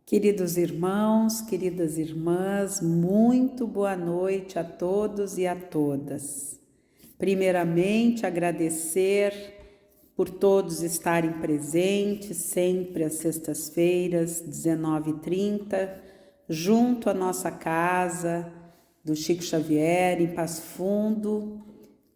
Queridos irmãos, queridas irmãs, muito boa noite a todos e a todas. Primeiramente, agradecer por todos estarem presentes, sempre às sextas-feiras, 19h30, junto à nossa casa do Chico Xavier, em Passo Fundo,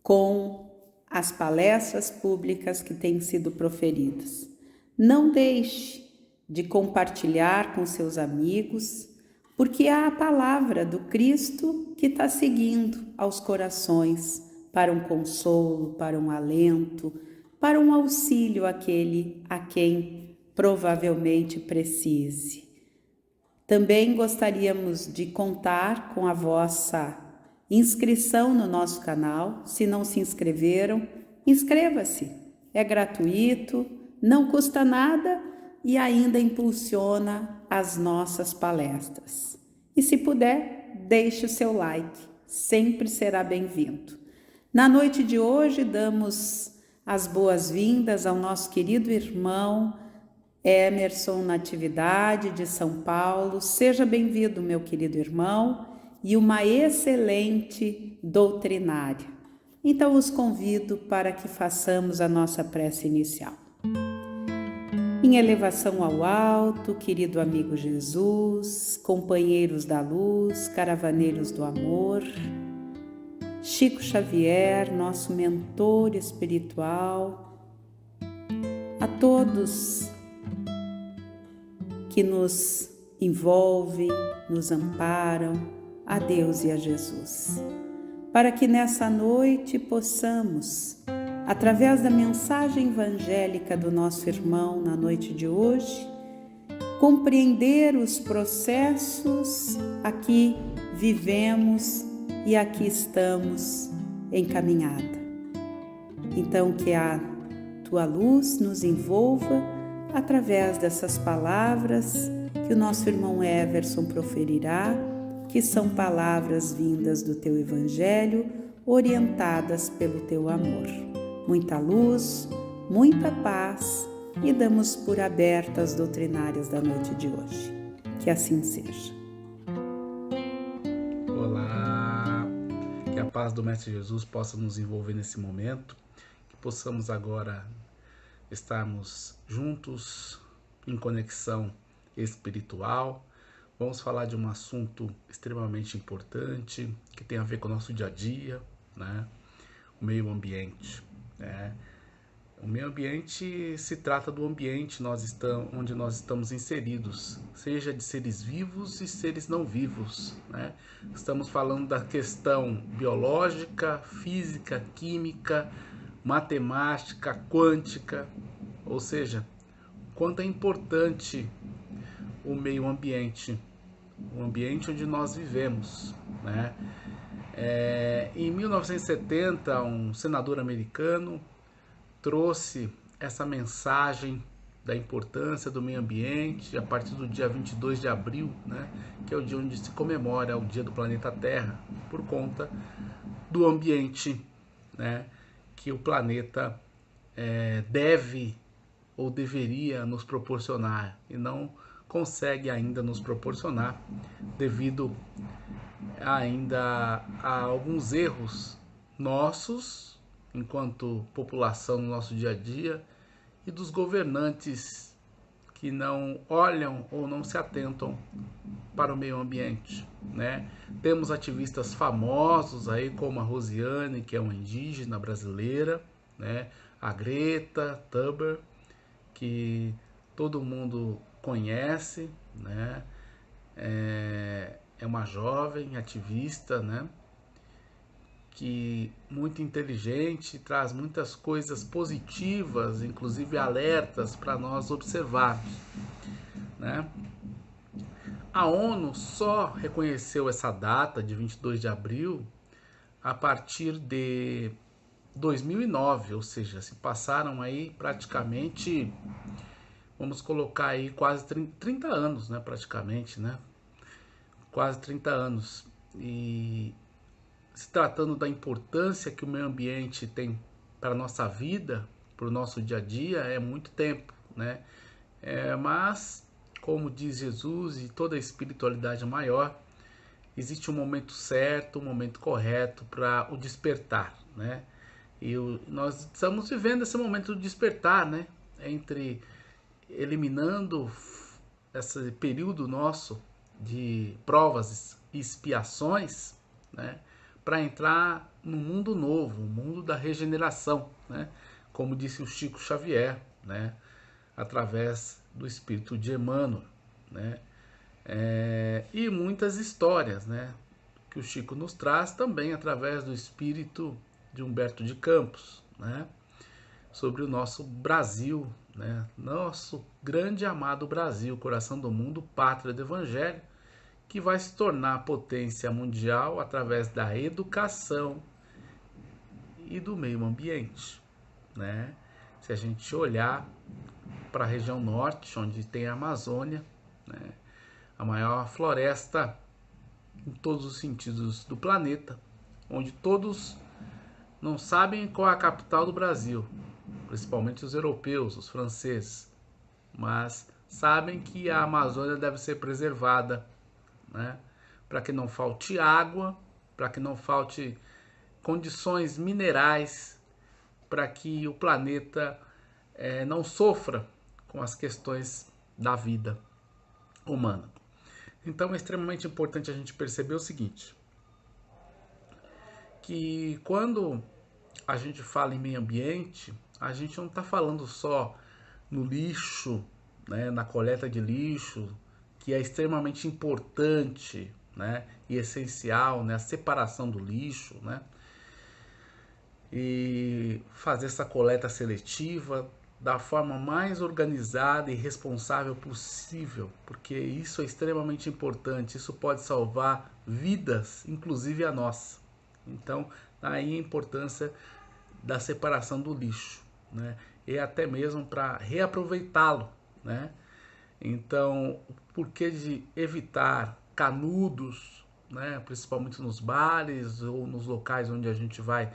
com as palestras públicas que têm sido proferidas. Não deixe de compartilhar com seus amigos, porque há a palavra do Cristo que está seguindo aos corações para um consolo, para um alento, para um auxílio àquele a quem provavelmente precise. Também gostaríamos de contar com a vossa inscrição no nosso canal. Se não se inscreveram, inscreva-se. É gratuito, não custa nada e ainda impulsiona as nossas palestras. E se puder, deixe o seu like, sempre será bem-vindo. Na noite de hoje, damos as boas-vindas ao nosso querido irmão Emerson Natividade, de São Paulo. Seja bem-vindo, meu querido irmão, e uma excelente doutrinária. Então, os convido para que façamos a nossa prece inicial. Em elevação ao alto, querido amigo Jesus, companheiros da luz, caravaneiros do amor, Chico Xavier, nosso mentor espiritual, a todos que nos envolvem, nos amparam, a Deus e a Jesus, para que nessa noite possamos, através da mensagem evangélica do nosso irmão na noite de hoje, compreender os processos a que vivemos e aqui estamos em caminhada. Então, que a tua luz nos envolva através dessas palavras que o nosso irmão Everson proferirá, que são palavras vindas do teu Evangelho, orientadas pelo teu amor. Muita luz, muita paz e damos por abertas as doutrinárias da noite de hoje. Que assim seja. Olá, que a paz do Mestre Jesus possa nos envolver nesse momento, que possamos agora estarmos juntos em conexão espiritual. Vamos falar de um assunto extremamente importante, que tem a ver com o nosso dia a dia, né? O meio ambiente. O meio ambiente se trata do ambiente onde nós estamos inseridos, seja de seres vivos e seres não vivos, né? Estamos falando da questão biológica, física, química, matemática, quântica, ou seja, quanto é importante o meio ambiente, o ambiente onde nós vivemos, né? Em 1970, um senador americano trouxe essa mensagem da importância do meio ambiente a partir do dia 22 de abril, né, que é o dia onde se comemora o Dia do Planeta Terra, por conta do ambiente, né, que o planeta deve ou deveria nos proporcionar e não consegue ainda nos proporcionar devido ainda a alguns erros nossos enquanto população no nosso dia a dia e dos governantes que não olham ou não se atentam para o meio ambiente, né? Temos ativistas famosos aí como a Rosiane, que é uma indígena brasileira, né? A Greta Thunberg, que todo mundo conhece, né? É uma jovem ativista, né? Que muito inteligente, traz muitas coisas positivas, inclusive alertas para nós observarmos, né? A ONU só reconheceu essa data de 22 de abril a partir de 2009, ou seja, se passaram aí praticamente, vamos colocar aí quase 30 anos, né, praticamente, né? Quase 30 anos. E se tratando da importância que o meio ambiente tem para a nossa vida, para o nosso dia a dia, é muito tempo, né? Mas como diz Jesus e toda a espiritualidade maior, existe um momento certo, um momento correto para o despertar, né? E nós estamos vivendo esse momento do despertar, né? Entre eliminando esse período nosso de provas e expiações, né? Para entrar no mundo novo, o mundo da regeneração, né? Como disse o Chico Xavier, né? Através do espírito de Emmanuel, né? E muitas histórias, né? Que o Chico nos traz também através do espírito de Humberto de Campos, né? Sobre o nosso Brasil, né? Nosso grande e amado Brasil, coração do mundo, pátria do Evangelho, que vai se tornar potência mundial através da educação e do meio ambiente, né? Se a gente olhar para a região norte, onde tem a Amazônia, né? A maior floresta em todos os sentidos do planeta, onde todos não sabem qual é a capital do Brasil, principalmente os europeus, os franceses, mas sabem que a Amazônia deve ser preservada, né? Para que não falte água, para que não falte condições minerais, para que o planeta não sofra com as questões da vida humana. Então é extremamente importante a gente perceber o seguinte, que quando a gente fala em meio ambiente, a gente não está falando só no lixo, né, na coleta de lixo, que é extremamente importante, né, e essencial, né, a separação do lixo, né, e fazer essa coleta seletiva da forma mais organizada e responsável possível, porque isso é extremamente importante, isso pode salvar vidas, inclusive a nossa. Então, aí a importância da separação do lixo, né? E até mesmo para reaproveitá-lo, né? Então, o porquê de evitar canudos, né? Principalmente nos bares ou nos locais onde a gente vai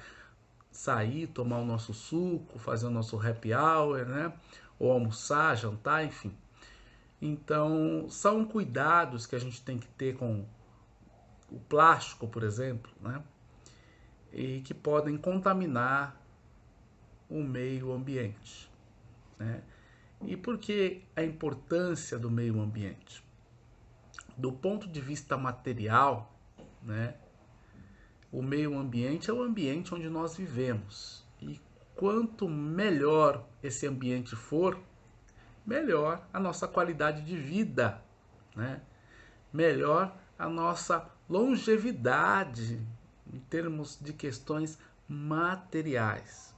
sair, tomar o nosso suco, fazer o nosso happy hour, né? Ou almoçar, jantar, enfim. Então, são cuidados que a gente tem que ter com o plástico, por exemplo, né? E que podem contaminar o meio ambiente, né? E por que a importância do meio ambiente? Do ponto de vista material, né? O meio ambiente é o ambiente onde nós vivemos. E quanto melhor esse ambiente for, melhor a nossa qualidade de vida, né? Melhor a nossa longevidade em termos de questões materiais.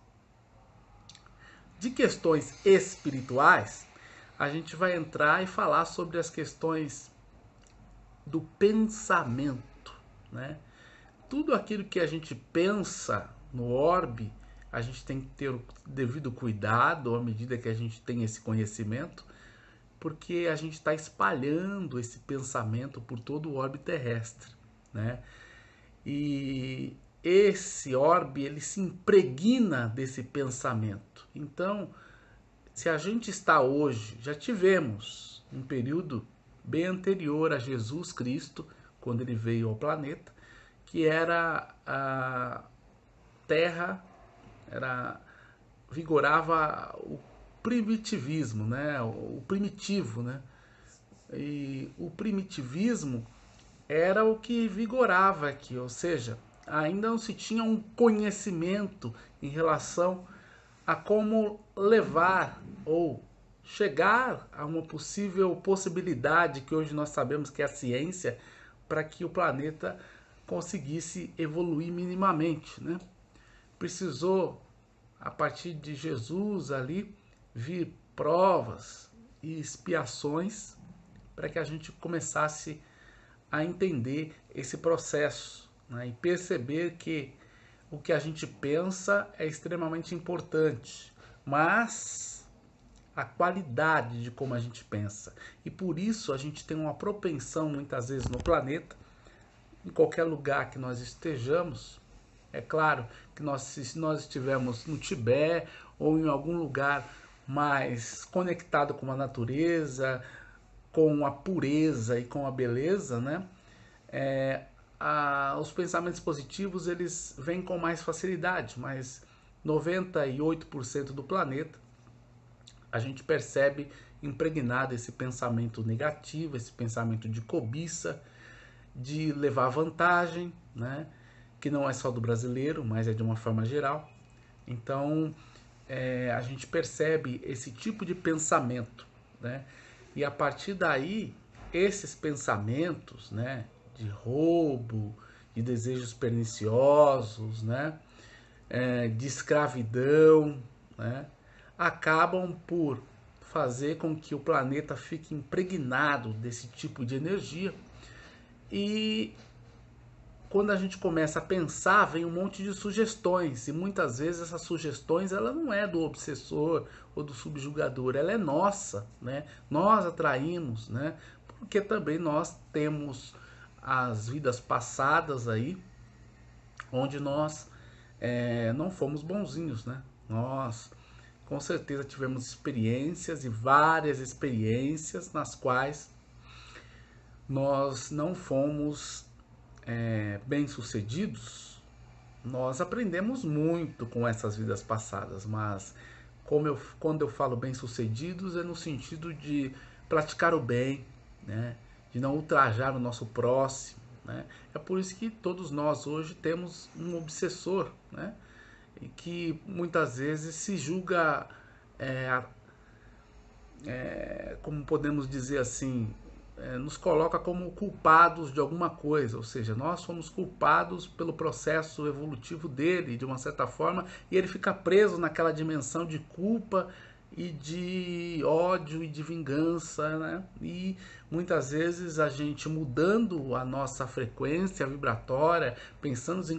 De questões espirituais, a gente vai entrar e falar sobre as questões do pensamento, né? Tudo aquilo que a gente pensa no orbe, a gente tem que ter o devido cuidado à medida que a gente tem esse conhecimento, porque a gente está espalhando esse pensamento por todo o orbe terrestre, né? E esse orbe, ele se impregna desse pensamento. Então, se a gente está hoje, já tivemos um período bem anterior a Jesus Cristo, quando ele veio ao planeta, que era a Terra, vigorava o primitivismo, né? O primitivo, né? E o primitivismo era o que vigorava aqui, ou seja, ainda não se tinha um conhecimento em relação a como levar ou chegar a uma possível possibilidade que hoje nós sabemos que é a ciência, para que o planeta conseguisse evoluir minimamente, né? Precisou, a partir de Jesus ali, vir provas e expiações para que a gente começasse a entender esse processo, né? E perceber que o que a gente pensa é extremamente importante, mas a qualidade de como a gente pensa. E por isso a gente tem uma propensão, muitas vezes, no planeta, em qualquer lugar que nós estejamos. É claro que se nós estivermos no Tibete ou em algum lugar mais conectado com a natureza, com a pureza e com a beleza, né? Os pensamentos positivos eles vêm com mais facilidade, mas 98% do planeta a gente percebe impregnado esse pensamento negativo, esse pensamento de cobiça, de levar vantagem, né? Que não é só do brasileiro, mas é de uma forma geral. Então, a gente percebe esse tipo de pensamento, né? E a partir daí, esses pensamentos, né, de roubo, de desejos perniciosos, né, de escravidão, né, acabam por fazer com que o planeta fique impregnado desse tipo de energia. E quando a gente começa a pensar, vem um monte de sugestões, e muitas vezes essas sugestões ela não é do obsessor ou do subjugador, ela é nossa, né? Nós atraímos, né? Porque também nós temos as vidas passadas aí, onde nós não fomos bonzinhos, né? Nós com certeza tivemos experiências e várias experiências nas quais nós não fomos bem-sucedidos. Nós aprendemos muito com essas vidas passadas, mas quando eu falo bem-sucedidos é no sentido de praticar o bem, né? De não ultrajar o nosso próximo, né? É por isso que todos nós hoje temos um obsessor, né? E que muitas vezes se julga, como podemos dizer assim, nos coloca como culpados de alguma coisa, ou seja, nós somos culpados pelo processo evolutivo dele, de uma certa forma, e ele fica preso naquela dimensão de culpa e de ódio e de vingança, né? E muitas vezes a gente mudando a nossa frequência vibratória, pensando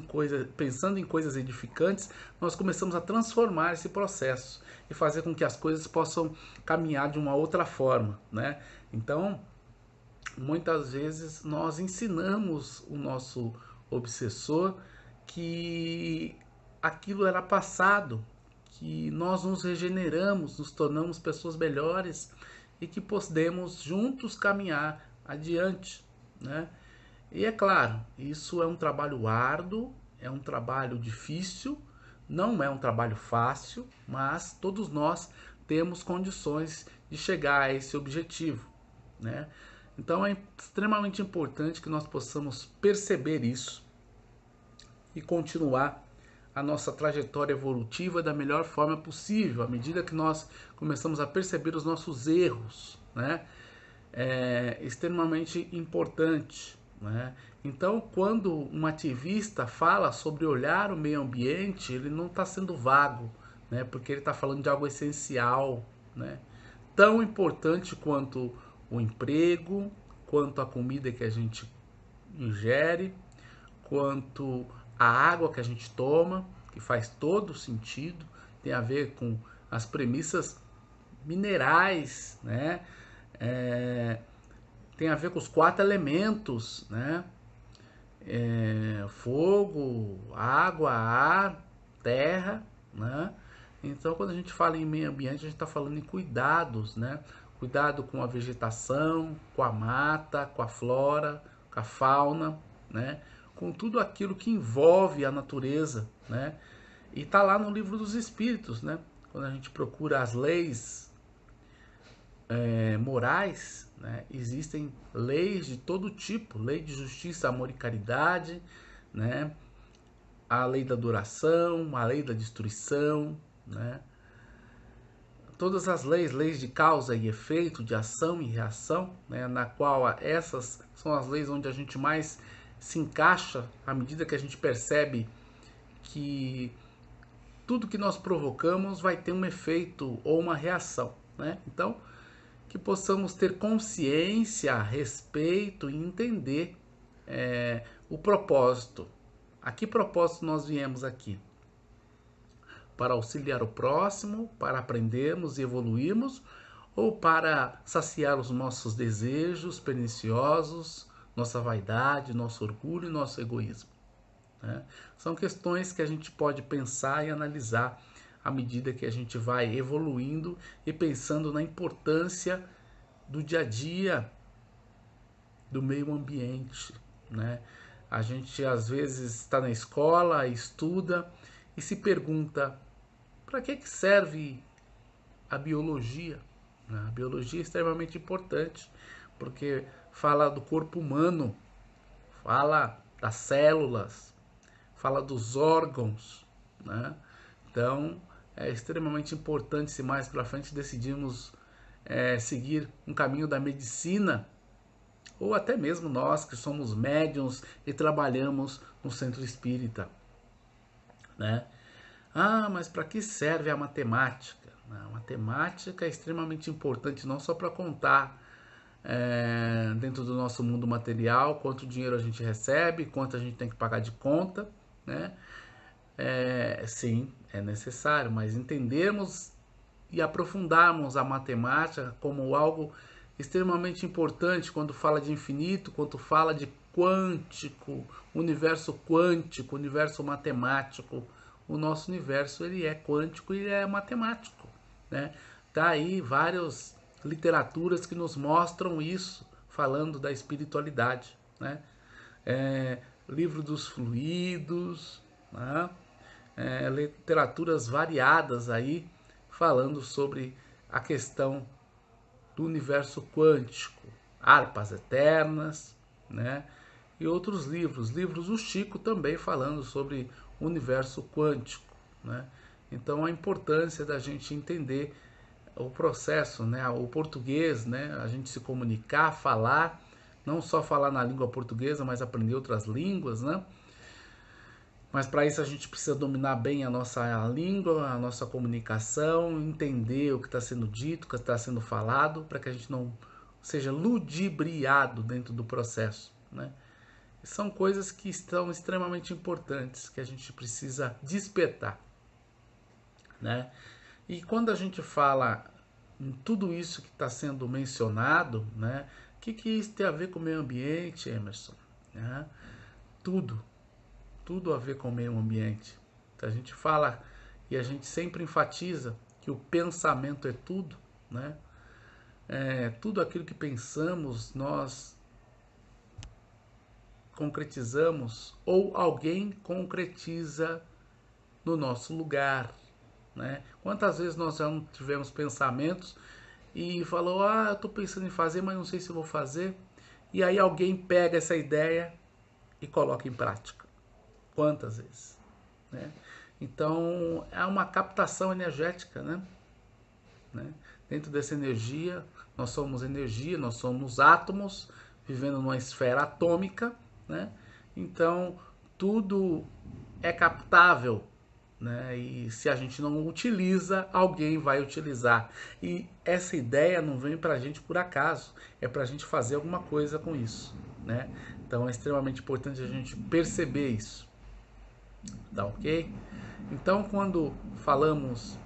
em coisas edificantes, nós começamos a transformar esse processo e fazer com que as coisas possam caminhar de uma outra forma, né? Então, muitas vezes nós ensinamos o nosso obsessor que aquilo era passado, que nós nos regeneramos, nos tornamos pessoas melhores e que podemos juntos caminhar adiante, né? E é claro, isso é um trabalho árduo, é um trabalho difícil, não é um trabalho fácil, mas todos nós temos condições de chegar a esse objetivo, né? Então é extremamente importante que nós possamos perceber isso e continuar a nossa trajetória evolutiva da melhor forma possível, à medida que nós começamos a perceber os nossos erros, né? É extremamente importante, né? Então, quando um ativista fala sobre olhar o meio ambiente, ele não está sendo vago, né? Porque ele está falando de algo essencial, né? Tão importante quanto o emprego, quanto a comida que a gente ingere, quanto a água que a gente toma, que faz todo sentido, tem a ver com as premissas minerais, né? Tem a ver com os 4 elementos, né? Fogo, água, ar, terra, né? Então, quando a gente fala em meio ambiente, a gente está falando em cuidados, né? Cuidado com a vegetação, com a mata, com a flora, com a fauna, né? Com tudo aquilo que envolve a natureza, né? E está lá no Livro dos Espíritos, né? Quando a gente procura as leis morais, né? Existem leis de todo tipo, lei de justiça, amor e caridade, né? A lei da duração, a lei da destruição, né? Todas as leis de causa e efeito, de ação e reação, né? Na qual essas são as leis onde a gente mais se encaixa à medida que a gente percebe que tudo que nós provocamos vai ter um efeito ou uma reação, né? Então, que possamos ter consciência, respeito e entender o propósito. A que propósito nós viemos aqui? Para auxiliar o próximo, para aprendermos e evoluirmos, ou para saciar os nossos desejos perniciosos, nossa vaidade, nosso orgulho e nosso egoísmo, né? São questões que a gente pode pensar e analisar à medida que a gente vai evoluindo e pensando na importância do dia a dia, do meio ambiente, né? A gente às vezes está na escola, estuda e se pergunta para que serve a biologia, né? A biologia é extremamente importante porque fala do corpo humano, fala das células, fala dos órgãos, né? Então é extremamente importante se mais para frente decidirmos seguir um caminho da medicina, ou até mesmo nós que somos médiuns e trabalhamos no centro espírita, né? Ah, mas para que serve a matemática? A matemática é extremamente importante não só para contar dentro do nosso mundo material quanto dinheiro a gente recebe, quanto a gente tem que pagar de conta, né? Sim, é necessário, mas entendermos e aprofundarmos a matemática como algo extremamente importante quando fala de infinito, quando fala de quântico, universo matemático. O nosso universo ele é quântico e ele é matemático, né? Tá aí várias literaturas que nos mostram isso, falando da espiritualidade, né? Livro dos fluidos, né? Literaturas variadas aí falando sobre a questão do universo quântico, Harpas Eternas, né? E outros livros do Chico também falando sobre o universo quântico, né? Então a importância da gente entender o processo, né? O português, né? A gente se comunicar, falar, não só falar na língua portuguesa, mas aprender outras línguas, né? Mas para isso a gente precisa dominar bem a nossa língua, a nossa comunicação, entender o que está sendo dito, o que está sendo falado, para que a gente não seja ludibriado dentro do processo, né? São coisas que estão extremamente importantes, que a gente precisa despertar, né? E quando a gente fala em tudo isso que está sendo mencionado, né? O que isso tem a ver com o meio ambiente, Emerson? Né? Tudo a ver com o meio ambiente. A gente fala e a gente sempre enfatiza que o pensamento é tudo, né? Tudo aquilo que pensamos, nós concretizamos ou alguém concretiza no nosso lugar, né? Quantas vezes nós já não tivemos pensamentos e falou, eu estou pensando em fazer, mas não sei se vou fazer, e aí alguém pega essa ideia e coloca em prática. Quantas vezes, né? Então é uma captação energética, né? Dentro dessa energia, nós somos energia, nós somos átomos vivendo numa esfera atômica, né? Então tudo é captável, né? E se a gente não utiliza, alguém vai utilizar. E essa ideia não vem para a gente por acaso, é para a gente fazer alguma coisa com isso, né? Então é extremamente importante a gente perceber isso. Tá ok? Então, quando falamos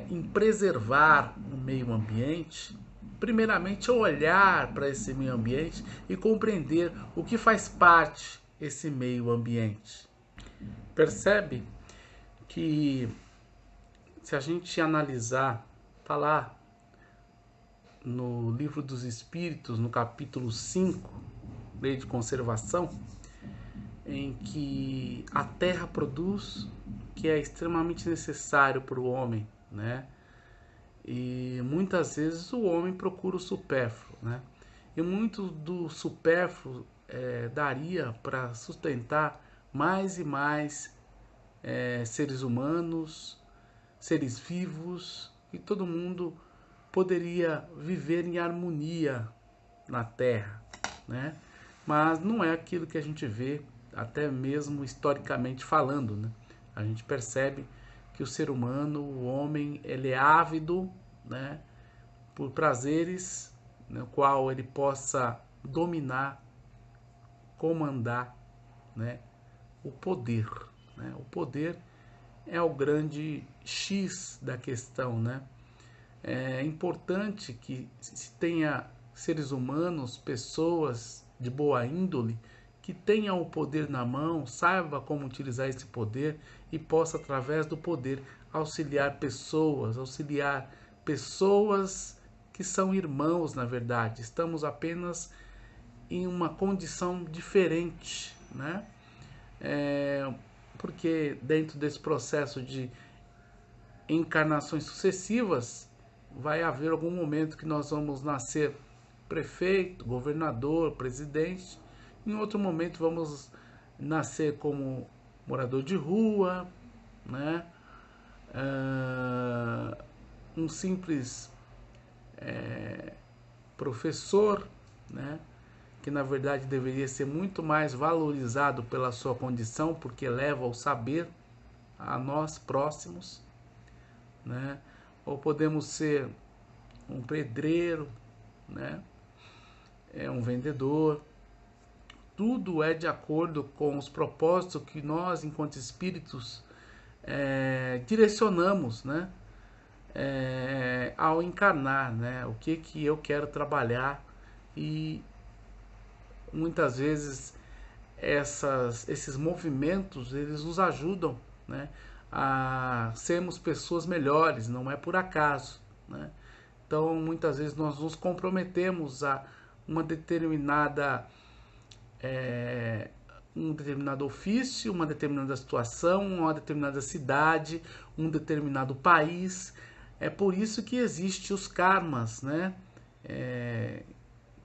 em preservar o meio ambiente, primeiramente olhar para esse meio ambiente e compreender o que faz parte desse meio ambiente. Percebe que se a gente analisar, tá lá no Livro dos Espíritos, no capítulo 5, Lei de Conservação, em que a terra produz o que é extremamente necessário para o homem, né? E muitas vezes o homem procura o supérfluo, né? E muito do supérfluo daria para sustentar mais e mais seres humanos, seres vivos, e todo mundo poderia viver em harmonia na terra, né? Mas não é aquilo que a gente vê, até mesmo historicamente falando, né? A gente percebe que o ser humano, o homem, ele é ávido, né, por prazeres, no qual ele possa dominar, comandar, né, o poder, né? O poder é o grande X da questão, né? É importante que se tenha seres humanos, pessoas de boa índole, que tenham o poder na mão, saiba como utilizar esse poder e possa, através do poder, auxiliar pessoas que são irmãos, na verdade. Estamos apenas em uma condição diferente, né? Porque dentro desse processo de encarnações sucessivas, vai haver algum momento que nós vamos nascer prefeito, governador, presidente. Em outro momento vamos nascer como morador de rua, né? Um simples professor, né? Que na verdade deveria ser muito mais valorizado pela sua condição, porque leva o saber a nós próximos, né? Ou podemos ser um pedreiro, né? Um vendedor. Tudo é de acordo com os propósitos que nós, enquanto espíritos, direcionamos, né? Ao encarnar, né? O que eu quero trabalhar. E muitas vezes esses movimentos, eles nos ajudam, né, a sermos pessoas melhores, não é por acaso, né? Então muitas vezes nós nos comprometemos a uma determinada um determinado ofício, uma determinada situação, uma determinada cidade, um determinado país. É por isso que existe os karmas, né?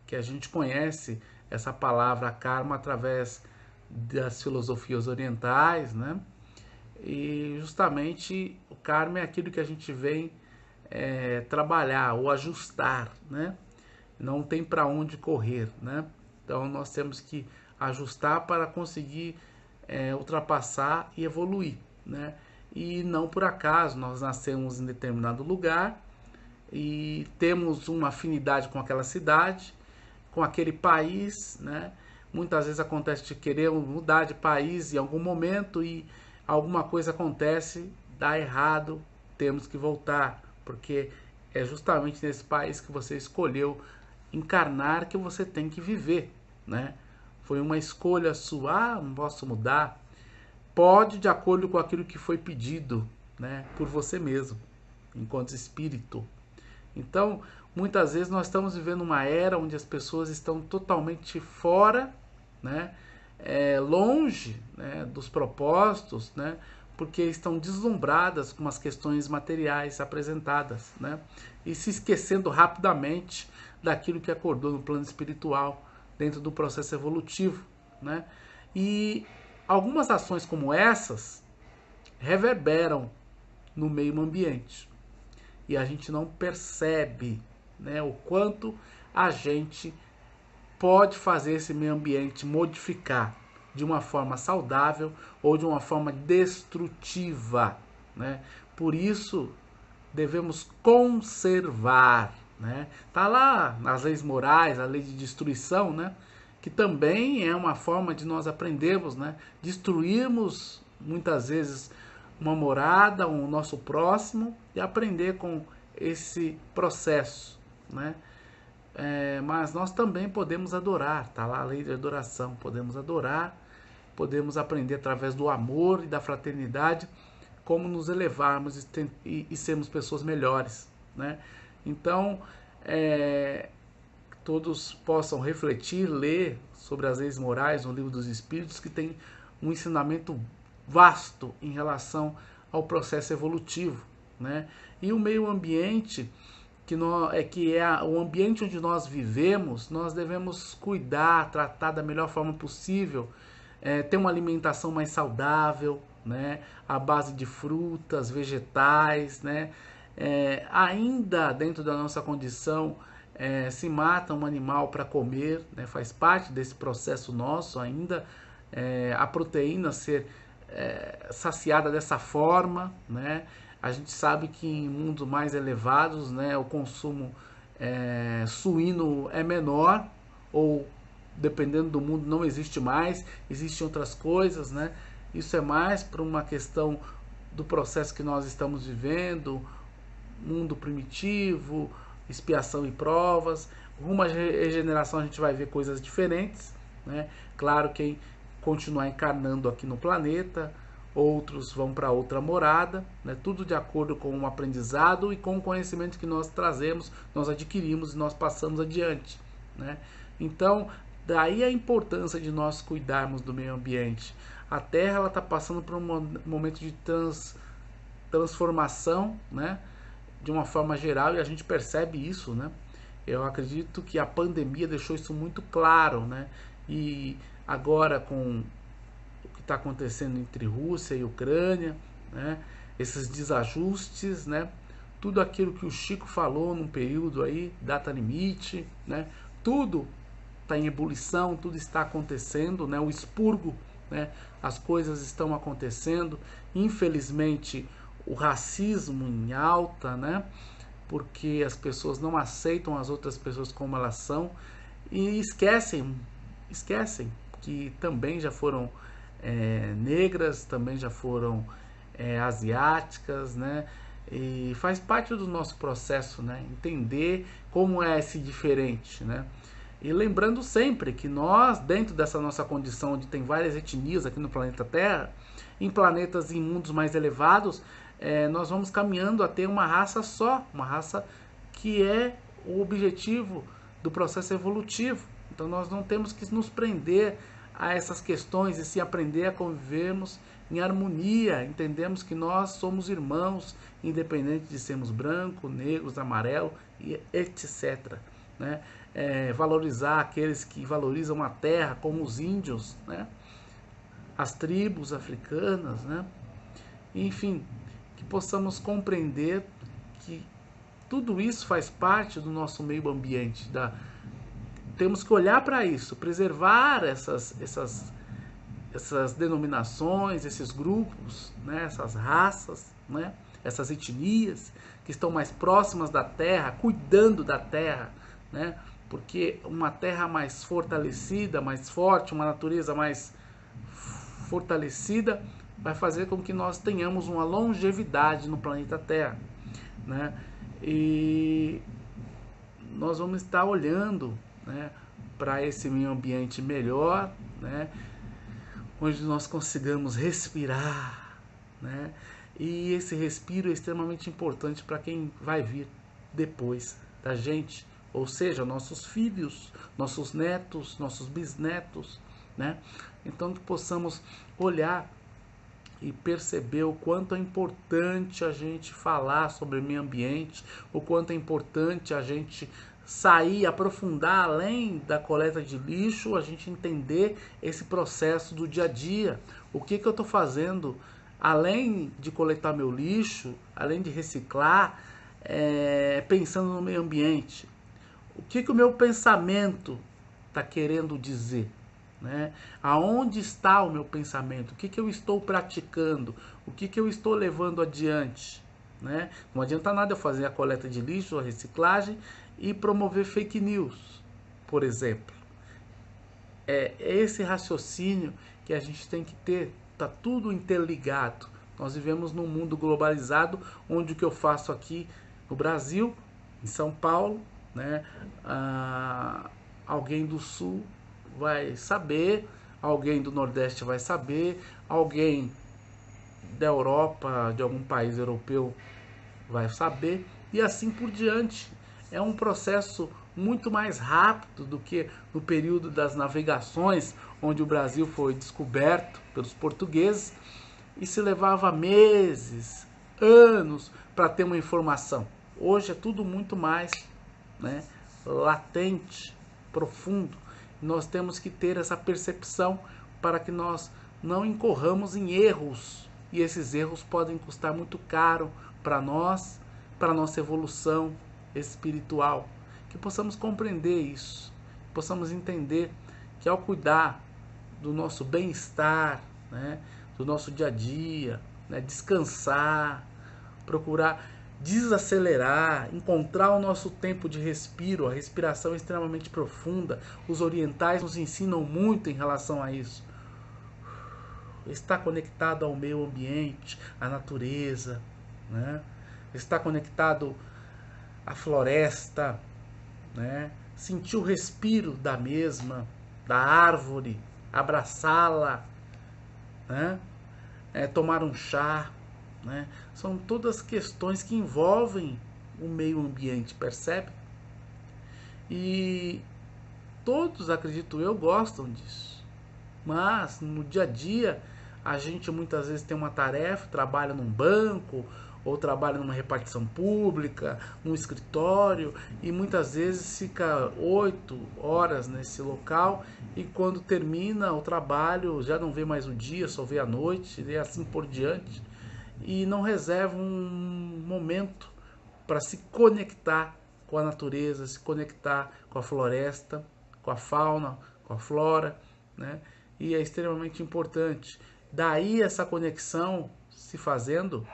Que a gente conhece essa palavra karma através das filosofias orientais, né? E justamente o karma é aquilo que a gente vem trabalhar ou ajustar, né? Não tem para onde correr, né? Então nós temos que ajustar para conseguir ultrapassar e evoluir, né? E não por acaso nós nascemos em determinado lugar e temos uma afinidade com aquela cidade, com aquele país, né? Muitas vezes acontece de querer mudar de país em algum momento e alguma coisa acontece, dá errado, temos que voltar, porque é justamente nesse país que você escolheu encarnar que você tem que viver, né? Foi uma escolha sua, não posso mudar. Pode, de acordo com aquilo que foi pedido, né, por você mesmo, enquanto espírito. Então, muitas vezes nós estamos vivendo uma era onde as pessoas estão totalmente fora, né, longe, né, dos propósitos, né, porque estão deslumbradas com as questões materiais apresentadas, né, e se esquecendo rapidamente daquilo que acordou no plano espiritual, dentro do processo evolutivo, né? E algumas ações como essas reverberam no meio ambiente e a gente não percebe, né, o quanto a gente pode fazer esse meio ambiente modificar de uma forma saudável ou de uma forma destrutiva, né? Por isso devemos conservar, né? Tá lá nas leis morais, a lei de destruição, né? Que também é uma forma de nós aprendermos, né? Destruirmos muitas vezes uma morada, o nosso próximo e aprender com esse processo, né? Mas nós também podemos adorar, tá lá a lei de adoração, podemos adorar, podemos aprender através do amor e da fraternidade como nos elevarmos e sermos pessoas melhores, né? Então, todos possam refletir, ler sobre as leis morais no Livro dos Espíritos, que tem um ensinamento vasto em relação ao processo evolutivo, né? E o meio ambiente, que é o ambiente onde nós vivemos, nós devemos cuidar, tratar da melhor forma possível, ter uma alimentação mais saudável, né? À base de frutas, vegetais, né? Ainda dentro da nossa condição, se mata um animal para comer, né? Faz parte desse processo nosso ainda, a proteína ser saciada dessa forma, né? A gente sabe que em mundos mais elevados, né, o consumo suíno é menor, ou dependendo do mundo não existe mais, existem outras coisas, né? Isso é mais para uma questão do processo que nós estamos vivendo, mundo primitivo, expiação e provas. Rumo à regeneração a gente vai ver coisas diferentes, né? Claro, quem continuar encarnando aqui no planeta, outros vão para outra morada, né? Tudo de acordo com o aprendizado e com o conhecimento que nós trazemos, nós adquirimos e nós passamos adiante, né? Então, daí a importância de nós cuidarmos do meio ambiente. A Terra ela está passando por um momento de transformação, né? De uma forma geral, e a gente percebe isso, né? Eu acredito que a pandemia deixou isso muito claro, né? E agora com o que está acontecendo entre Rússia e Ucrânia, né? Esses desajustes, né? Tudo aquilo que o Chico falou num período aí, data limite, né? Tudo está em ebulição, tudo está acontecendo, né? O expurgo, né? As coisas estão acontecendo. Infelizmente, o racismo em alta, né? Porque as pessoas não aceitam as outras pessoas como elas são e esquecem que também já foram negras, também já foram asiáticas, né? E faz parte do nosso processo, né? Entender como é esse diferente, né? E lembrando sempre que nós, dentro dessa nossa condição onde tem várias etnias aqui no planeta Terra, em planetas em mundos mais elevados, nós vamos caminhando a ter uma raça só, uma raça que é o objetivo do processo evolutivo. Então nós não temos que nos prender a essas questões e sim aprender a convivermos em harmonia. Entendemos que nós somos irmãos, independente de sermos brancos, negros, amarelo e etc. Né? Valorizar aqueles que valorizam a terra, como os índios, né? As tribos africanas, né? Enfim, que possamos compreender que tudo isso faz parte do nosso meio ambiente. Temos que olhar para isso, preservar essas denominações, esses grupos, né? Essas raças, né? Essas etnias que estão mais próximas da terra, cuidando da terra, né? Porque uma terra mais fortalecida, mais forte, uma natureza mais fortalecida, vai fazer com que nós tenhamos uma longevidade no planeta Terra, né? E nós vamos estar olhando, né, para esse meio ambiente melhor, né, onde nós consigamos respirar, né? E esse respiro é extremamente importante para quem vai vir depois da gente, ou seja, nossos filhos, nossos netos, nossos bisnetos, né? Então que possamos olhar e perceber o quanto é importante a gente falar sobre o meio ambiente, o quanto é importante a gente sair, aprofundar além da coleta de lixo, a gente entender esse processo do dia a dia. O que eu estou fazendo além de coletar meu lixo, além de reciclar, pensando no meio ambiente. O que o meu pensamento está querendo dizer? Né? Aonde está o meu pensamento? O que eu estou praticando? O que eu estou levando adiante? Né? Não adianta nada eu fazer a coleta de lixo, a reciclagem e promover fake news, por exemplo. É esse raciocínio que a gente tem que ter. Está tudo interligado. Nós vivemos num mundo globalizado, onde o que eu faço aqui no Brasil, em São Paulo, né? Alguém do Sul vai saber, alguém do Nordeste vai saber, alguém da Europa, de algum país europeu vai saber, e assim por diante. É um processo muito mais rápido do que no período das navegações, onde o Brasil foi descoberto pelos portugueses e se levava meses, anos para ter uma informação. Hoje é tudo muito mais, né, latente, profundo. Nós temos que ter essa percepção para que nós não incorramos em erros. E esses erros podem custar muito caro para nós, para a nossa evolução espiritual. Que possamos compreender isso, que possamos entender que ao cuidar do nosso bem-estar, né, do nosso dia a dia, né, descansar, procurar desacelerar, encontrar o nosso tempo de respiro, a respiração é extremamente profunda. Os orientais nos ensinam muito em relação a isso. Está conectado ao meio ambiente, à natureza, né? Está conectado à floresta, né? Sentir o respiro da mesma, da árvore, abraçá-la, né? tomar um chá, né? São todas questões que envolvem o meio ambiente, percebe? E todos, acredito eu, gostam disso. Mas no dia a dia, a gente muitas vezes tem uma tarefa, trabalha num banco, ou trabalha numa repartição pública, num escritório, e muitas vezes fica 8 horas nesse local, e quando termina o trabalho já não vê mais o dia, só vê a noite, e assim por diante, e não reserva um momento para se conectar com a natureza, se conectar com a floresta, com a fauna, com a flora, né? E é extremamente importante. Daí essa conexão se fazendo,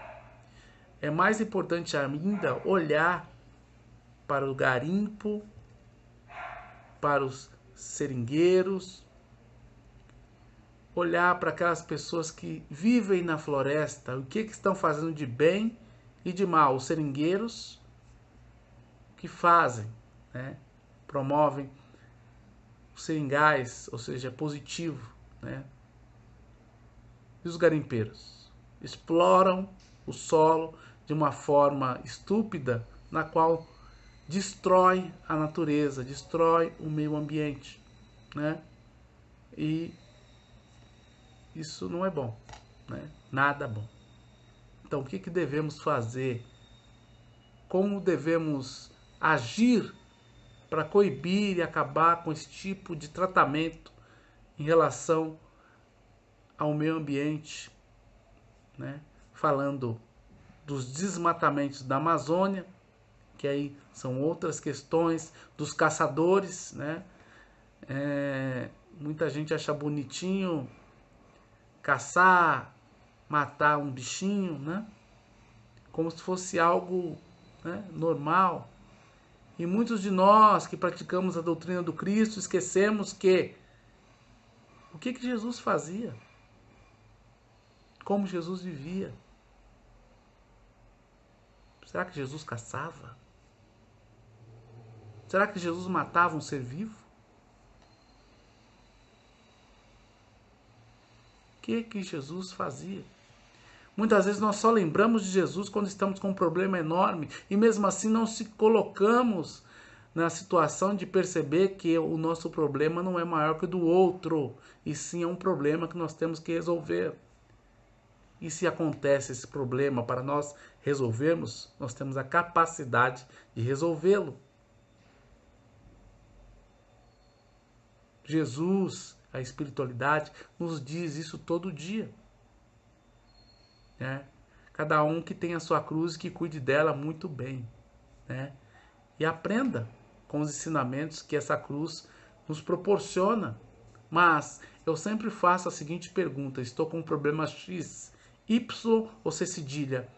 é mais importante ainda olhar para o garimpo, para os seringueiros, olhar para aquelas pessoas que vivem na floresta, o que estão fazendo de bem e de mal. Os seringueiros que fazem, né? Promovem os seringais, ou seja, positivo, né? E os garimpeiros exploram o solo de uma forma estúpida, na qual destrói a natureza, destrói o meio ambiente, né? E isso não é bom, né? Nada bom. Então, o que devemos fazer? Como devemos agir para coibir e acabar com esse tipo de tratamento em relação ao meio ambiente, né? Falando dos desmatamentos da Amazônia, que aí são outras questões, dos caçadores, né? Muita gente acha bonitinho caçar, matar um bichinho, né? Como se fosse algo, né, normal. E muitos de nós que praticamos a doutrina do Cristo esquecemos que o que Jesus fazia, como Jesus vivia. Será que Jesus caçava? Será que Jesus matava um ser vivo? O que Jesus fazia? Muitas vezes nós só lembramos de Jesus quando estamos com um problema enorme e mesmo assim não se colocamos na situação de perceber que o nosso problema não é maior que o do outro, e sim é um problema que nós temos que resolver. E se acontece esse problema para nós resolvermos, nós temos a capacidade de resolvê-lo. Jesus, a espiritualidade, nos diz isso todo dia. Né? Cada um que tem a sua cruz e que cuide dela muito bem. Né? E aprenda com os ensinamentos que essa cruz nos proporciona. Mas eu sempre faço a seguinte pergunta: estou com um problema X, Y ou C cedilha?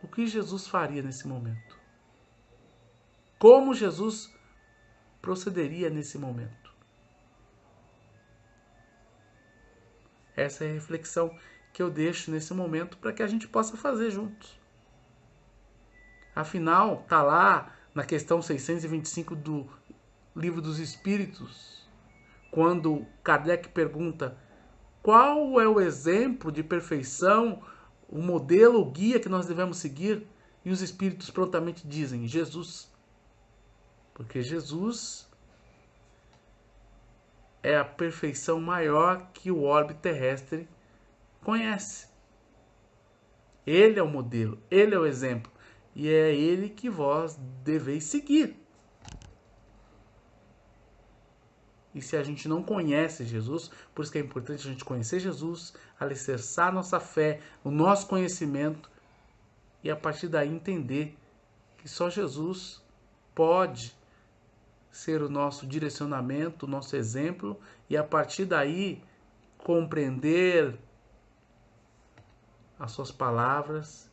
O que Jesus faria nesse momento? Como Jesus procederia nesse momento? Essa é a reflexão que eu deixo nesse momento para que a gente possa fazer juntos. Afinal, está lá na questão 625 do Livro dos Espíritos, quando Kardec pergunta qual é o exemplo de perfeição, o modelo, o guia que nós devemos seguir, e os Espíritos prontamente dizem: Jesus. Porque Jesus é a perfeição maior que o orbe terrestre conhece. Ele é o modelo, ele é o exemplo, e é ele que vós deveis seguir. E se a gente não conhece Jesus, por isso que é importante a gente conhecer Jesus, alicerçar nossa fé, o nosso conhecimento, e a partir daí entender que só Jesus pode ser o nosso direcionamento, o nosso exemplo, e a partir daí compreender as suas palavras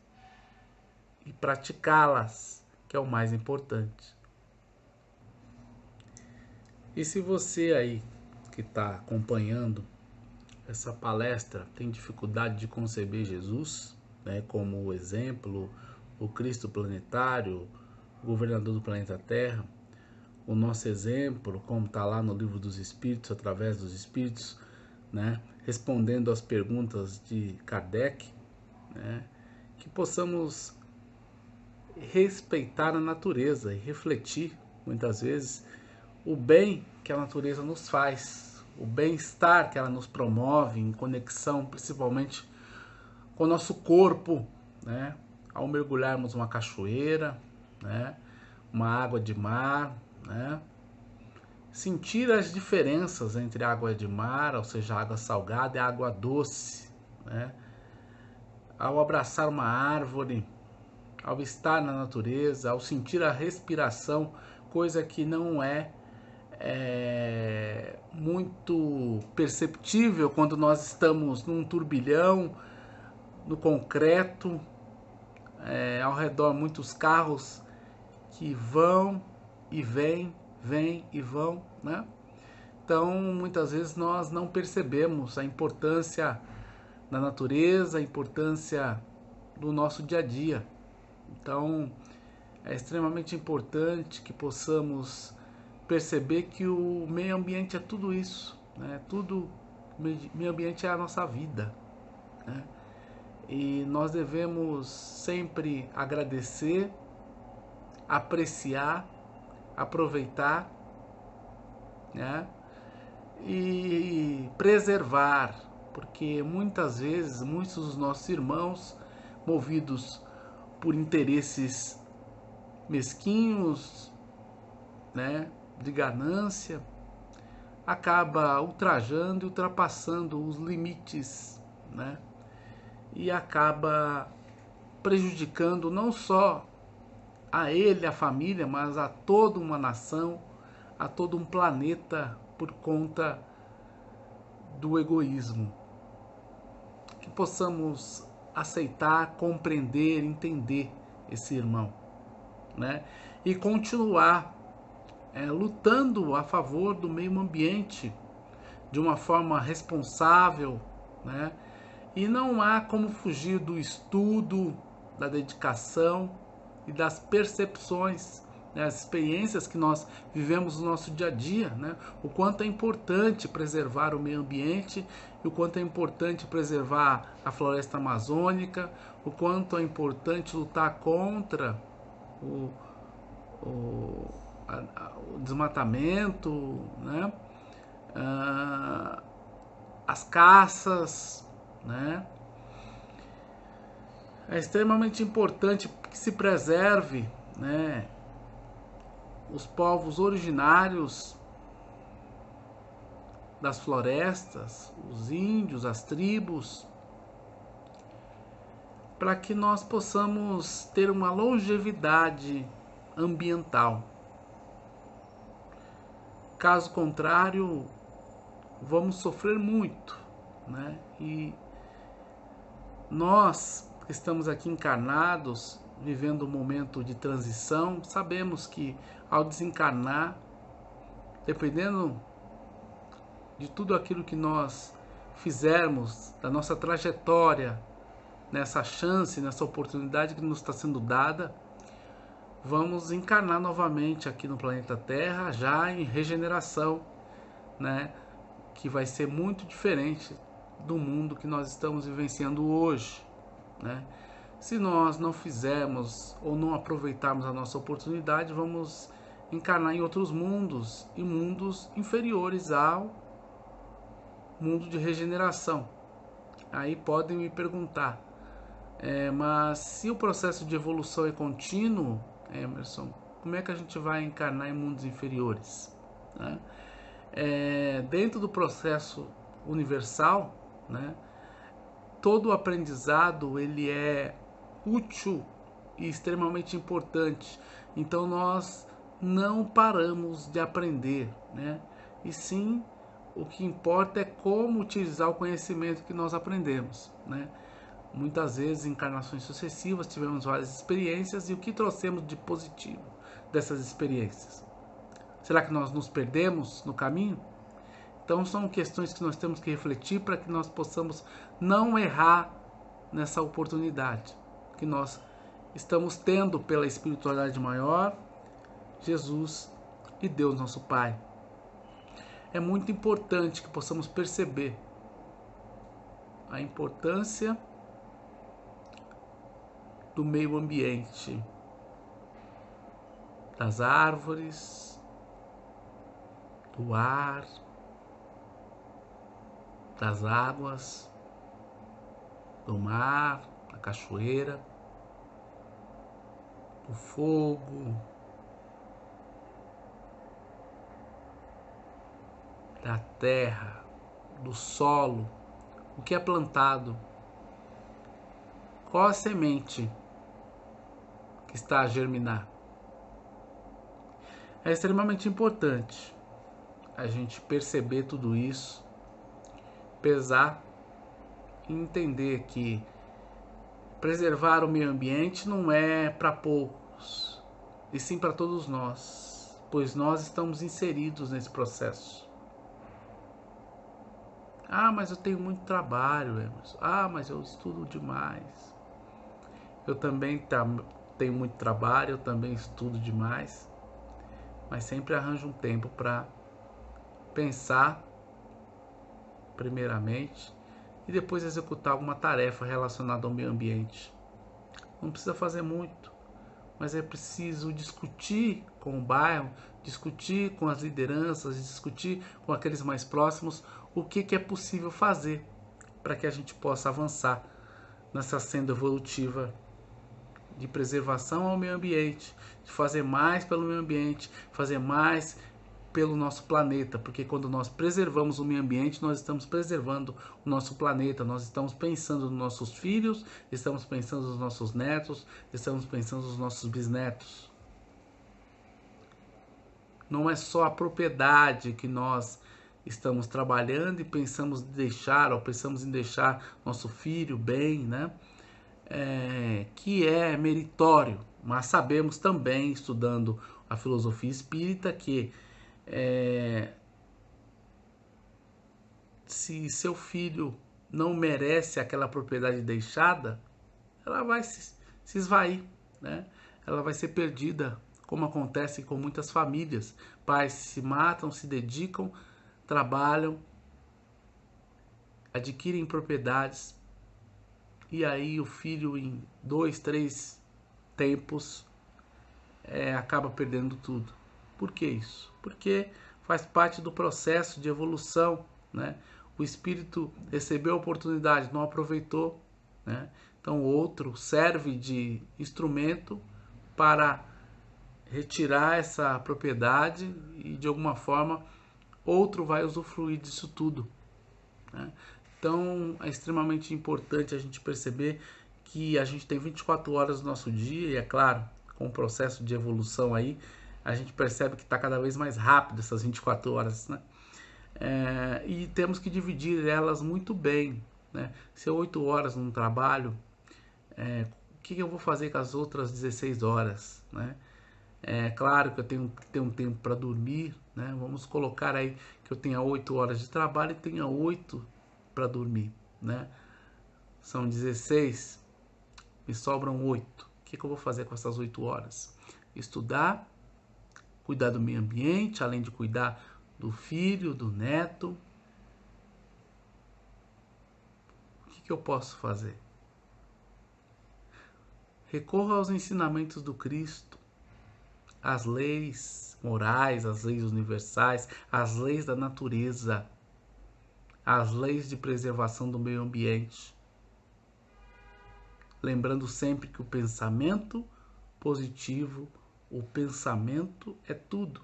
e praticá-las, que é o mais importante. E se você aí que está acompanhando essa palestra tem dificuldade de conceber Jesus, né, como o exemplo, o Cristo planetário, o governador do planeta Terra, o nosso exemplo, como está lá no Livro dos Espíritos, através dos Espíritos, né, respondendo às perguntas de Kardec, né, que possamos respeitar a natureza e refletir, muitas vezes, o bem que a natureza nos faz, o bem-estar que ela nos promove em conexão, principalmente com o nosso corpo, né, ao mergulharmos uma cachoeira, né, uma água de mar, né, sentir as diferenças entre água de mar, ou seja, água salgada e água doce, né, ao abraçar uma árvore, ao estar na natureza, ao sentir a respiração, coisa que não é muito perceptível quando nós estamos num turbilhão, no concreto, ao redor muitos carros que vão e vêm e vão, né? Então, muitas vezes nós não percebemos a importância da natureza, a importância do nosso dia a dia. Então, é extremamente importante que possamos perceber que o meio ambiente é tudo isso, né? Tudo, meio ambiente é a nossa vida, né? E nós devemos sempre agradecer, apreciar, aproveitar, né? E preservar, porque muitas vezes muitos dos nossos irmãos, movidos por interesses mesquinhos, né, de ganância, acaba ultrajando e ultrapassando os limites, né, e acaba prejudicando não só a ele, a família, mas a toda uma nação, a todo um planeta, por conta do egoísmo. Que possamos aceitar, compreender, entender esse irmão, né, e continuar lutando a favor do meio ambiente de uma forma responsável, né? E não há como fugir do estudo, da dedicação e das percepções, né? As experiências que nós vivemos no nosso dia a dia, né? O quanto é importante preservar o meio ambiente, e o quanto é importante preservar a floresta amazônica, o quanto é importante lutar contra o desmatamento, né? As caças, né? É extremamente importante que se preserve, né, os povos originários das florestas, os índios, as tribos, para que nós possamos ter uma longevidade ambiental. Caso contrário, vamos sofrer muito, né? E nós que estamos aqui encarnados, vivendo um momento de transição, sabemos que ao desencarnar, dependendo de tudo aquilo que nós fizermos, da nossa trajetória, nessa chance, nessa oportunidade que nos está sendo dada, vamos encarnar novamente aqui no planeta Terra, já em regeneração, né? Que vai ser muito diferente do mundo que nós estamos vivenciando hoje, né? Se nós não fizermos ou não aproveitarmos a nossa oportunidade, vamos encarnar em outros mundos, e mundos inferiores ao mundo de regeneração. Aí podem me perguntar, mas se o processo de evolução é contínuo, Emerson, como é que a gente vai encarnar em mundos inferiores, né? Dentro do processo universal, né, todo o aprendizado ele é útil e extremamente importante. Então nós não paramos de aprender, né? E sim, o que importa é como utilizar o conhecimento que nós aprendemos, né? Muitas vezes, em encarnações sucessivas, tivemos várias experiências, e o que trouxemos de positivo dessas experiências? Será que nós nos perdemos no caminho? Então são questões que nós temos que refletir para que nós possamos não errar nessa oportunidade que nós estamos tendo pela espiritualidade maior, Jesus e Deus nosso Pai. É muito importante que possamos perceber a importância do meio ambiente, das árvores, do ar, das águas, do mar, da cachoeira, do fogo, da terra, do solo, o que é plantado, qual a semente que está a germinar. É extremamente importante a gente perceber tudo isso, pesar e entender que preservar o meio ambiente não é para poucos, e sim para todos nós, pois nós estamos inseridos nesse processo. Ah, mas eu tenho muito trabalho, Emerson. Ah, mas eu estudo demais. Eu também tenho muito trabalho, eu também estudo demais, mas sempre arranjo um tempo para pensar primeiramente e depois executar alguma tarefa relacionada ao meio ambiente. Não precisa fazer muito, mas é preciso discutir com o bairro, discutir com as lideranças, discutir com aqueles mais próximos o que é possível fazer para que a gente possa avançar nessa senda evolutiva de preservação ao meio ambiente, de fazer mais pelo meio ambiente, fazer mais pelo nosso planeta, porque quando nós preservamos o meio ambiente, nós estamos preservando o nosso planeta, nós estamos pensando nos nossos filhos, estamos pensando nos nossos netos, estamos pensando nos nossos bisnetos. Não é só a propriedade que nós estamos trabalhando e pensamos em deixar, ou pensamos em deixar nosso filho bem, né? Que é meritório, mas sabemos também, estudando a filosofia espírita, que se seu filho não merece aquela propriedade deixada, ela vai se esvair, né? Ela vai ser perdida, como acontece com muitas famílias. Pais se matam, se dedicam, trabalham, adquirem propriedades, e aí o filho em 2, 3 tempos acaba perdendo tudo. Por que isso? Porque faz parte do processo de evolução, né? O espírito recebeu a oportunidade, não aproveitou, né? Então o outro serve de instrumento para retirar essa propriedade e de alguma forma outro vai usufruir disso tudo, né? Então é extremamente importante a gente perceber que a gente tem 24 horas no nosso dia, e é claro, com o processo de evolução aí, a gente percebe que está cada vez mais rápido essas 24 horas, né? E temos que dividir elas muito bem, né? Se eu 8 horas num trabalho, o que eu vou fazer com as outras 16 horas, né? É claro que eu tenho que ter um tempo para dormir, né? Vamos colocar aí que eu tenha 8 horas de trabalho e tenha 8 para dormir, né? São 16, me sobram 8. O que eu vou fazer com essas 8 horas? Estudar, cuidar do meio ambiente, além de cuidar do filho, do neto. O que eu posso fazer? Recorra aos ensinamentos do Cristo, às leis morais, às leis universais, às leis da natureza, às leis de preservação do meio ambiente. Lembrando sempre que o pensamento positivo, o pensamento é tudo.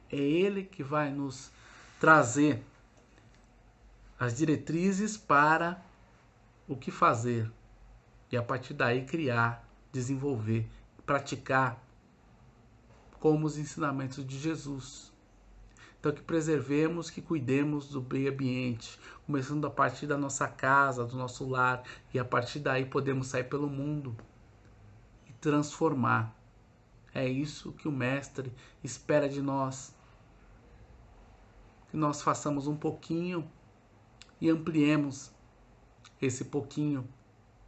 É ele que vai nos trazer as diretrizes para o que fazer. E a partir daí criar, desenvolver, praticar como os ensinamentos de Jesus. Então que preservemos, que cuidemos do meio ambiente, começando a partir da nossa casa, do nosso lar, e a partir daí podemos sair pelo mundo e transformar. É isso que o Mestre espera de nós. Que nós façamos um pouquinho e ampliemos esse pouquinho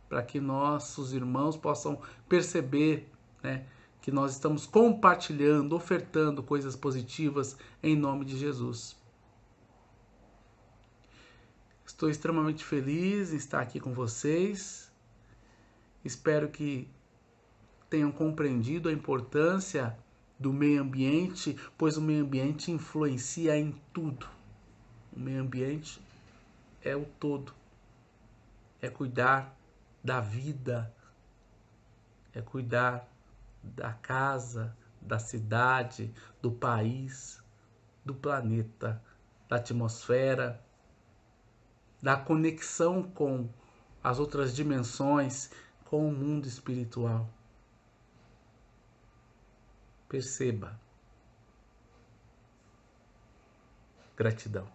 para que nossos irmãos possam perceber, né, que nós estamos compartilhando, ofertando coisas positivas em nome de Jesus. Estou extremamente feliz em estar aqui com vocês. Espero que tenham compreendido a importância do meio ambiente, pois o meio ambiente influencia em tudo. O meio ambiente é o todo. É cuidar da vida, é cuidar da casa, da cidade, do país, do planeta, da atmosfera, da conexão com as outras dimensões, com o mundo espiritual. Perceba. Gratidão.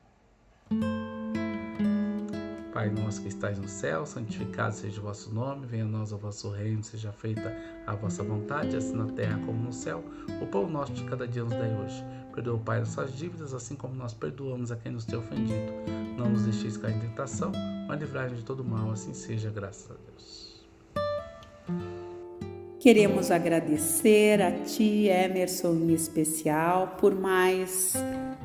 Pai nosso que estais no céu, santificado seja o vosso nome, venha a nós o vosso reino, seja feita a vossa vontade, assim na terra como no céu. O pão nosso de cada dia nos dai hoje. Perdoa, Pai, nossas dívidas, assim como nós perdoamos a quem nos tem ofendido. Não nos deixeis cair em tentação, mas livrai-nos de todo mal, assim seja, graças a Deus. Queremos agradecer a Ti, Emerson, em especial, por mais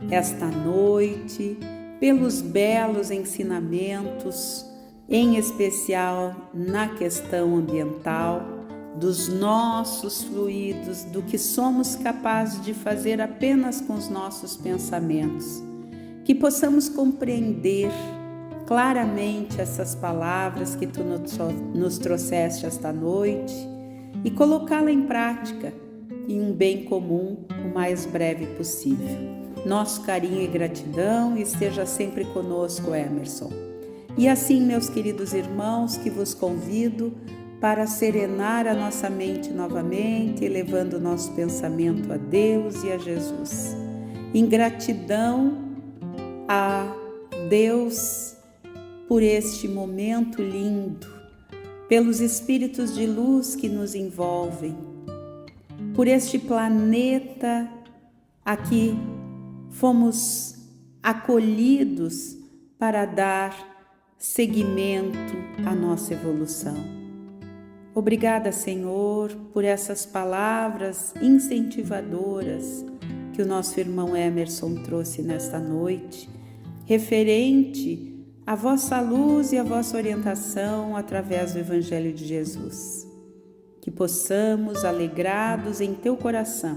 esta noite, pelos belos ensinamentos, em especial na questão ambiental, dos nossos fluidos, do que somos capazes de fazer apenas com os nossos pensamentos. Que possamos compreender claramente essas palavras que Tu nos trouxeste esta noite e colocá-la em prática em um bem comum o mais breve possível. Nosso carinho e gratidão esteja sempre conosco, Emerson. E assim, meus queridos irmãos, que vos convido para serenar a nossa mente novamente, elevando o nosso pensamento a Deus e a Jesus. Em gratidão a Deus por este momento lindo, pelos espíritos de luz que nos envolvem, por este planeta aqui fomos acolhidos para dar seguimento à nossa evolução. Obrigada, Senhor, por essas palavras incentivadoras que o nosso irmão Emerson trouxe nesta noite, referente à vossa luz e à vossa orientação através do Evangelho de Jesus. Que possamos, alegrados em Teu coração,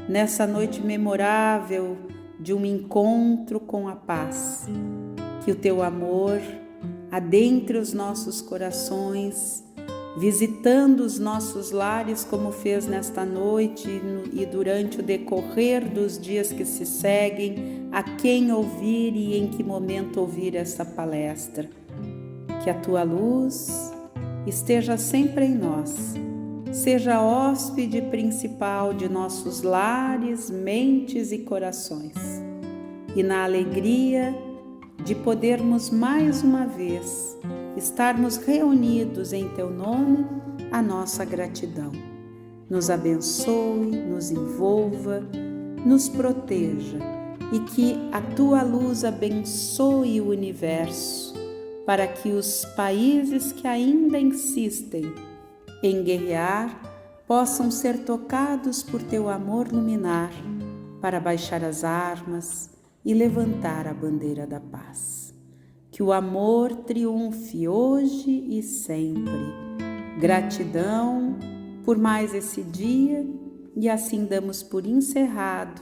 nessa noite memorável de um encontro com a paz, que o Teu amor adentre os nossos corações, visitando os nossos lares como fez nesta noite e durante o decorrer dos dias que se seguem, a quem ouvir e em que momento ouvir esta palestra. Que a Tua luz esteja sempre em nós, seja hóspede principal de nossos lares, mentes e corações. E na alegria de podermos mais uma vez estarmos reunidos em Teu nome, a nossa gratidão. Nos abençoe, nos envolva, nos proteja e que a Tua luz abençoe o universo para que os países que ainda insistem em guerrear possam ser tocados por Teu amor luminar para baixar as armas e levantar a bandeira da paz. Que o amor triunfe hoje e sempre. Gratidão por mais esse dia e assim damos por encerrado